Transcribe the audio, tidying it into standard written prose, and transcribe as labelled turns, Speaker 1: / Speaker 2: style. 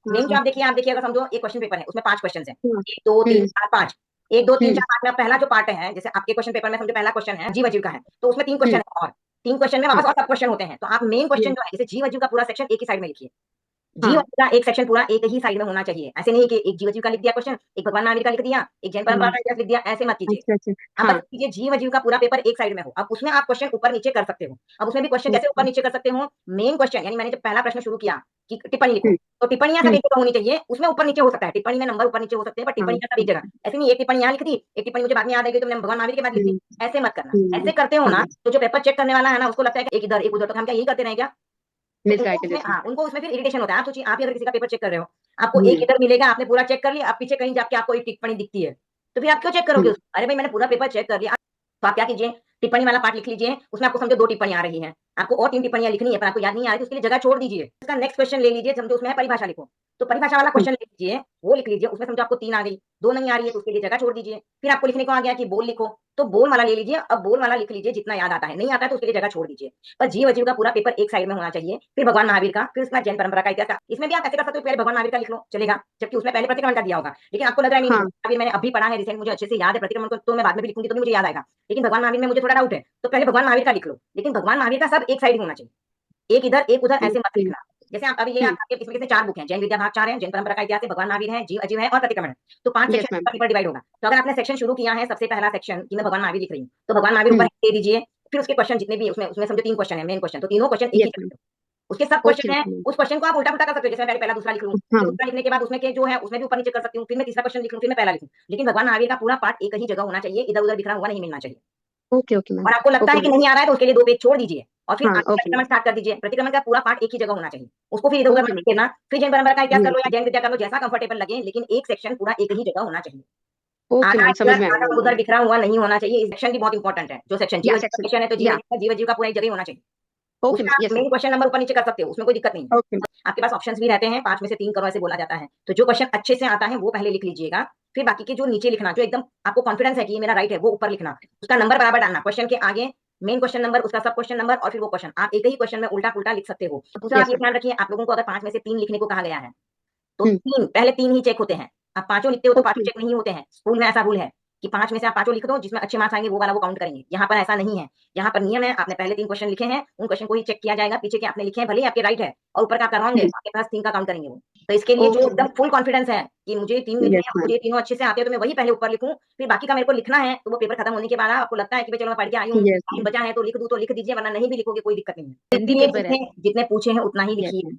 Speaker 1: Main जो
Speaker 2: हाँ।
Speaker 1: आप देखिए अगर समझो एक क्वेश्चन पेपर है, उसमें 5 क्वेश्चंस हैं।
Speaker 2: हाँ।
Speaker 1: 1 2 3
Speaker 2: हम्म।
Speaker 1: 4 5 1 2 3
Speaker 2: हम्म।
Speaker 1: 4 5 में पहला जो पार्ट है, जैसे आपके क्वेश्चन पेपर में समझो पहला क्वेश्चन है जीव-अजीव का है, तो उसमें 3 क्वेश्चन
Speaker 2: हम्म।
Speaker 1: है और 3 क्वेश्चन में
Speaker 2: हाँ।
Speaker 1: वापस और सब क्वेश्चन होते हैं। तो आप मेन क्वेश्चन
Speaker 2: हम्म।
Speaker 1: जो है, जैसे जीव-अजीव का पूरा सेक्शन एक ही साइड में लिखिए। जीव
Speaker 2: हाँ।
Speaker 1: का एक सेक्शन पूरा एक ही साइड में होना चाहिए। ऐसे नहीं कि एक जीव-अजीव का लिख दिया क्वेश्चन, एक भगवान महावीर का लिख दिया, एक जैन परंपरा
Speaker 2: हाँ।
Speaker 1: का इतिहास लिख दिया, ऐसे मत कीजिए।
Speaker 2: अच्छा अच्छा।
Speaker 1: आप बस
Speaker 2: हाँ।
Speaker 1: कीजिए जीव-अजीव का पूरा पेपर एक साइड में हो। अब उसमें आप क्वेश्चन ऊपर-नीचे कर सकते हो। अब उसमें भी क्वेश्चन कैसे
Speaker 2: ओके।
Speaker 1: ऊपर-नीचे कर सकते हो? मेन क्वेश्चन यानी मैंने जब पहला प्रश्न शुरू किया कि टिप्पणी लिखो,
Speaker 2: हम्म।
Speaker 1: तो टिप्पणियाँ सब
Speaker 2: हम्म।
Speaker 1: एक जगह होनी चाहिए, उसमें ऊपर-नीचे हो सकता है। टिप्पणी में नंबर ऊपर-नीचे हो सकते हैं, पर
Speaker 2: हाँ।
Speaker 1: टिप्पणियाँ सब एक जगह। ऐसे नहीं एक टिप्पणी यहाँ लिख दी, एक टिप्पणी मुझे बाद में याद आई गई तो मैंने भगवान महावीर के बाद लिख दी।
Speaker 2: हम्म।
Speaker 1: ऐसे मत करना।
Speaker 2: हम्म।
Speaker 1: ऐसे करते हो ना,
Speaker 2: हाँ।
Speaker 1: तो जो पेपर चेक करने वाला है ना, उसको लगता है कि एक इधर, एक उधर, तो हम क्या यही करते रहें क्या? तो उनको
Speaker 2: मिसगाइडेड
Speaker 1: उसमें
Speaker 2: रहते हैं।
Speaker 1: हाँ, उनको उसमें फिर इरिटेशन होता है। आप सोचिए, आप ही अगर किसी का पेपर चेक कर रहे हो, आपको एक
Speaker 2: हम्म।
Speaker 1: इधर मिलेगा, आपने पूरा चेक कर लिया, अब पीछे कहीं जाके आपको एक टिप्पणी दिखती है, तो फिर आप क्यों चेक करोगे
Speaker 2: हम्म।
Speaker 1: उसको? अरे भाई मैंने पूरा पेपर चेक कर लिया। तो आप क्या कीजिए, टिप्पणी वाला पार्ट लिख लीजिए, उसमें आपको समझो 2 टिप्पणी आ रही हैं, आपको और 3 टिप्पणियाँ लिखनी है, पर आपको याद नहीं आ रही, तो उसके लिए जगह छोड़ दीजिए। उसका नेक्स्ट क्वेश्चन ले लीजिए, समझो उसमें है परिभाषा लिखो, तो परिभाषा वाला
Speaker 2: हम्म।
Speaker 1: क्वेश्चन ले लीजिए, वो लिख लीजिए, उसमें समझो आपको 3 आ गई, 2 नहीं आ रही है, तो उसके लिए जगह छोड़ दीजिए। फिर आपको लिखने को आ गया कि बोल लिखो, तो बोल वाला ले लीजिए, अब बोल वाला लिख लीजिए जितना याद आता है, नहीं आता है तो उसके लिए जगह छोड़ दीजिए। पर जीव-अजीव का पूरा पेपर एक साइड में होना चाहिए, फिर भगवान महावीर का, फिर उसके बाद जैन परंपरा का इतिहास। इसमें भी आप ऐसे कर सकते हो, पहले भगवान महावीर का लिख लो, चलेगा, जबकि उसमें पहले प्रतिक्रमण का दिया होगा। लेकिन आपको लग रहा है नहीं,
Speaker 2: हाँ।
Speaker 1: महावीर मैंने अभी पढ़ा है रिसेंट, मुझे अच्छे से याद है, प्रतिक्रमण को तो मैं बाद में भी लिखूंगी तो भी मुझे याद आएगा। लेकिन भगवान महावीर में मुझे थोड़ा डाउट है, तो पहले भगवान महावीर का लिख लो। लेकिन भगवान महावीर का सब एक साइड ही होना चाहिए, एक इधर एक उधर ऐसे मत
Speaker 2: ओके।
Speaker 1: लिखना। जैसे आप अभी ये
Speaker 2: हम्म।
Speaker 1: आपके इसमें कितने 4 बुक हैं, जैन विद्या भाग 4 है, जैन परंपरा का इतिहास है, भगवान महावीर है, जीव अजीव है और प्रतिक्रमण है। तो 5
Speaker 2: yes
Speaker 1: section
Speaker 2: ma'am.
Speaker 1: Paper divide होगा। तो अगर आपने सेक्शन शुरू किया है, सबसे पहला सेक्शन कि मैं भगवान महावीर लिख रही हूँ, तो भगवान महावीर ऊपर
Speaker 2: हम्म।
Speaker 1: दे दीजिए। फिर उसके क्वेश्चन जितने भी उसमें उसमें समझो 3 क्वेश्चन है, मेन क्वेश्चन, तो तीनों क्वेश्चन एक ही
Speaker 2: यस मैम।
Speaker 1: जगह पे। उसके सब
Speaker 2: ओके
Speaker 1: क्वेश्चन है,
Speaker 2: ओके मैम।
Speaker 1: उस क्वेश्चन को आप उल्टा-पुल्टा कर सकते हो, जैसे मैं पहले पहला दूसरा लिख लूँ, फिर
Speaker 2: हाँ।
Speaker 1: दूसरा लिखने के बाद उसमें के जो है उसमें भी ऊपर-नीचे कर सकती हूँ, फिर मैं तीसरा क्वेश्चन लिख लूँ, फिर मैं पहला लिखूँ। लेकिन भगवान महावीर का पूरा पार्ट एक ही जगह होना चाहिए, इधर-उधर बिखरा हुआ नहीं मिलना चाहिए।
Speaker 2: Okay okay ma'am.
Speaker 1: और आपको लगता
Speaker 2: ओके
Speaker 1: है कि
Speaker 2: मैम।
Speaker 1: नहीं आ रहा है तो उसके लिए 2 पेज छोड़ दीजिए और फिर
Speaker 2: हाँ।
Speaker 1: आगे
Speaker 2: ओके मैम।
Speaker 1: प्रतिक्रमण स्टार्ट कर दीजिए। प्रतिक्रमण का पूरा पार्ट एक ही जगह होना चाहिए। उसको फिर इधर-उधर
Speaker 2: ओके
Speaker 1: मत
Speaker 2: मैम।
Speaker 1: घेरना। फिर जैन परंपरा का इतिहास कर लो या
Speaker 2: जी।
Speaker 1: जैन विद्या कर लो, जैसा कंफर्टेबल लगे, लेकिन एक सेक्शन पूरा एक ही जगह होना चाहिए।
Speaker 2: ओके
Speaker 1: आधा
Speaker 2: मैम,
Speaker 1: इधर,
Speaker 2: समझ में आ
Speaker 1: आधा
Speaker 2: गया
Speaker 1: उधर
Speaker 2: मैम।
Speaker 1: बिखरा हुआ नहीं होना चाहिए। इस सेक्शन भी बहुत इंपॉर्टेंट है। जो सेक्शन
Speaker 2: या
Speaker 1: जीव-अजीव का
Speaker 2: सेक्शन।
Speaker 1: सेक्शन है तो
Speaker 2: या।
Speaker 1: जीव-अजीव का पूरा एक जगह ही होना चाहिए।
Speaker 2: ओके
Speaker 1: उसमें
Speaker 2: मैम।
Speaker 1: आप
Speaker 2: yes ma'am.
Speaker 1: Main question number ऊपर-नीचे कर सकते हो, उसमें कोई दिक्कत नहीं है।
Speaker 2: Okay ma'am.
Speaker 1: आपके पास ऑप्शंस भी रहते हैं, 5 में से 3 करो ऐसे बोला जाता है। तो जो क्वेश्चन अच्छे से आता है वो पहले लिख लीजिएगा, फिर बाकी के जो नीचे लिखना, जो एकदम आपको कॉन्फिडेंस है कि ये मेरा राइट है, वो ऊपर लिखना। उसका नंबर बराबर डालना, क्वेश्चन के आगे मेन क्वेश्चन नंबर, उसका सब क्वेश्चन नंबर और फिर वो क्वेश्चन। आप एक ही क्वेश्चन में उल्टा-पुल्टा लिख सकते हो। दूसरा आप
Speaker 2: यस
Speaker 1: ये
Speaker 2: मैम।
Speaker 1: ध्यान रखिए, आप लोगों को अगर 5 में से 3 लिखने को कहा गया है, तो
Speaker 2: हम्म।
Speaker 1: 3 पहले 3 ही चेक होते हैं। आप पाँचों लिखते हो तो पाँचों
Speaker 2: ओके।
Speaker 1: चेक नहीं होते हैं। स्कूल में ऐसा रूल है कि 5 में से आप पाँचों लिख दो, जिसमें अच्छे मार्क्स आएँगे वो वाला वो काउंट करेंगे। यहाँ पर ऐसा नहीं है। यहाँ पर नियम है, आपने पहले 3 क्वेश्चन लिखे हैं, उन क्वेश्चन को ही चेक किया जाएगा। पीछे के आपने लिखे हैं, भले ही आपके राइट है और ऊपर का आपका रॉन्ग है,
Speaker 2: हम्म।
Speaker 1: आपके पास 3 का काउंट करेंगे वो। तो इसके लिए जो
Speaker 2: ओके मैम।
Speaker 1: एकदम फुल कॉन्फिडेंस है कि मुझे 3 लिखने
Speaker 2: यस
Speaker 1: हैं और
Speaker 2: मैम।
Speaker 1: मुझे ये तीनों अच्छे से आते हैं, तो मैं वही पहले ऊपर लिखूँ, फिर बाकी का मेरे को लिखना है, तो वो पेपर खत्म होने के बाद आपको लगता है कि भई चलो मैं पढ़ के आई हूँ,
Speaker 2: यस
Speaker 1: टाइम
Speaker 2: मैम।
Speaker 1: बचा है तो लिख दूँ तो लिख दीजिए, वरना नहीं भी लिखोगे कोई दिक्कत नहीं है।
Speaker 2: लेंथी
Speaker 1: इसीलिए
Speaker 2: पेपर है।
Speaker 1: जितने जितने पूछे हैं उतना ही
Speaker 2: यस
Speaker 1: लिखिए।
Speaker 2: मैम।